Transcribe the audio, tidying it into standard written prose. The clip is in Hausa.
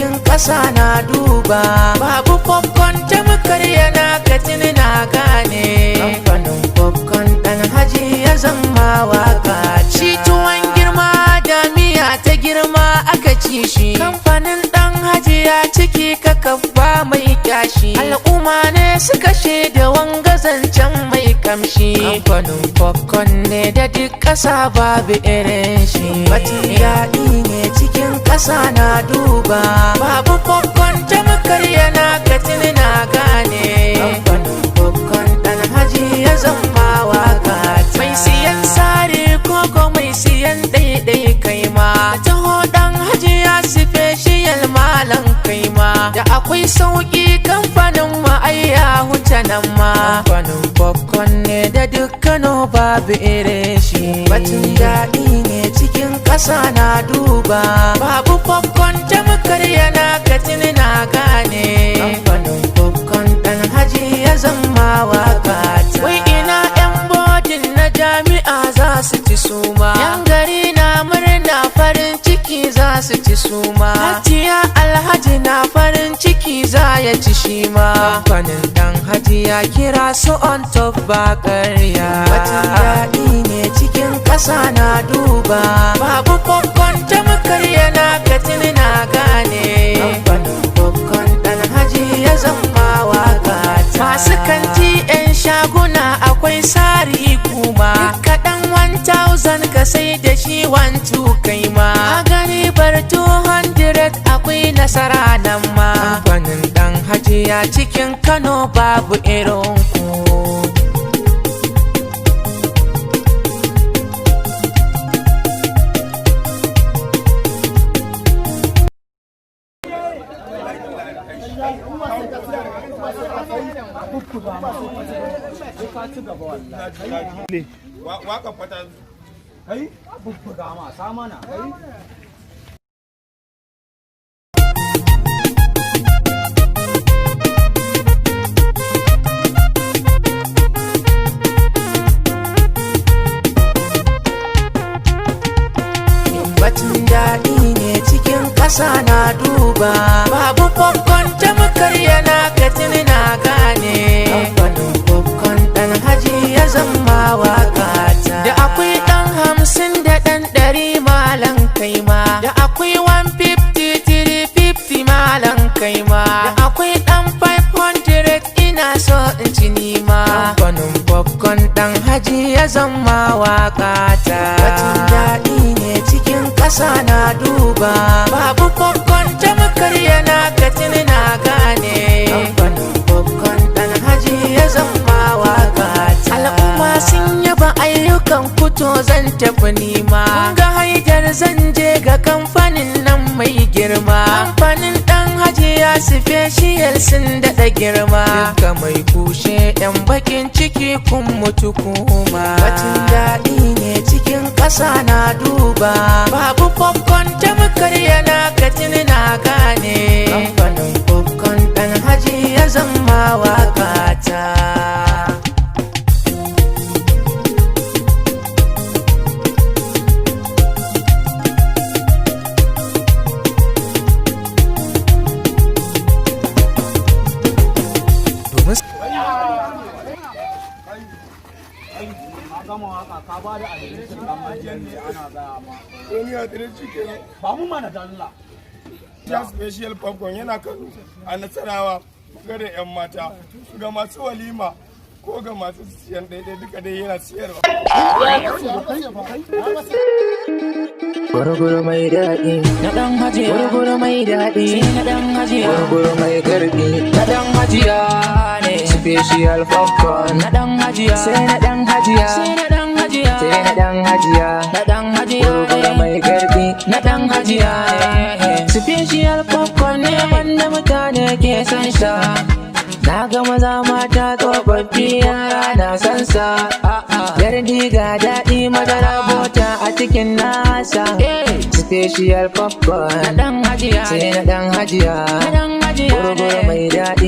cikin ƙasa na duba. Babu popcorn tamkar yana katin na gane. Kamfanin popcorn ɗan haji ya zama waka. Shi tuwon girma da miya ta girma aka ci shi. Kamfanin ɗan haji ya ciki kakabba mai kyashi. Al'umma ne suka shaida wanga zancen mai kamshi. Kamfanin popcorn ne da duk ƙasa babu irin shi. Batun daɗi ne cikin ƙasa na duba. Babu popcorn tamkar yana katin na gane. Kamfanin popcorn ɗan haji ya zama waka. Mai siyan sare koko mai siyan ɗaiɗai kai ma. Taho ɗan haji ya special malam kai ma. Da akwai sauƙi kamfanin ma ai ya huce nan ma. Kamfanin popcorn ne da dukkano babu irin shi. Batun daɗi ne cikin ƙasa na duba. Babu popcorn tamkar yana katin na gane. Kamfanin popcorn ɗan haji ya zama waka. Wai ina 'yan bodin na jami'a za su ci suma. 'Yan gari na murna farin ciki za su ci suma. Hajiya alhaji na farin ciki za ya ci shi ma. Kamfanin ɗan haji ya kira su on top ba ƙarya. Batun daɗi ne cikin ƙasa na duba. Babu popcorn tamkar yana katin na gane. Kamfanin popcorn ɗan haji ya zama waka. Masu kanti 'yan shaguna akwai sari kuma. Kaɗan 1000 ka sai da shi 12 kai ma. A gani bar 200 akwai nasara nan ma. Kamfanin ɗan haji ya cikin Kano babu irin ku. Waka fata kai bubbuga ma samana kai. Batun daɗi ne cikin ƙasa na duba. Babu popcorn tamkar yana katin na gane. Kamfanin popcorn ɗan haji ya zama waka. Da akwai ɗan 50 da ɗan 100 malam kai ma. Da akwai 150 350 malam kai ma. Da akwai ɗan 500 ina so in ci nima. Kamfanin popcorn ɗan haji ya zama waka. Batun daɗi ne cikin ƙasa na duba. Babu popcorn tamkar yana katin na gane. Kamfanin popcorn ɗan haji ya zama waka. Al'umma sun yaba ayyukan kuto zan tafi nima. Ga haidar zan je ga kamfanin nan mai girma. Kamfanin ɗan haji ya special sun daɗa girma. Duka mai kushe 'yan bakin ciki kun mutu kuma. Batun daɗi ne cikin ƙasa na duba. Babu popcorn tamkar yana katin na gane. Kamfanin popcorn ɗan haji ya zama waka ta. Ka ba da adireshin dan ajiyar ne ana gaya ma. Wani adireshi ke ba mu mana dalla. Ya special popcorn yana Kano a Nasarawa ga da 'yan mata ga masu walima ko ga masu siyan daidai duka dai yana siyarwa. Gurguru mai daɗi na ɗan hajiya. Gurguru mai daɗi na ɗan hajiya. Gurguru mai garɗi na ɗan hajiya ne. Special popcorn na ɗan hajiya. Sai na ɗan hajiya. Sai na ɗan hajiya. Sai na ɗan hajiya. Na ɗan hajiya. Gurguru mai garɗi na ɗan hajiya ne. Special popcorn ne wanda mutane ke san sa. Na ga maza mata tsofaffi yara na san sa. Gardi ga daɗi madara bota a cikin nasa. Special popcorn na ɗan hajiya. Sai na ɗan hajiya. Na ɗan hajiya. Gurguru mai daɗi.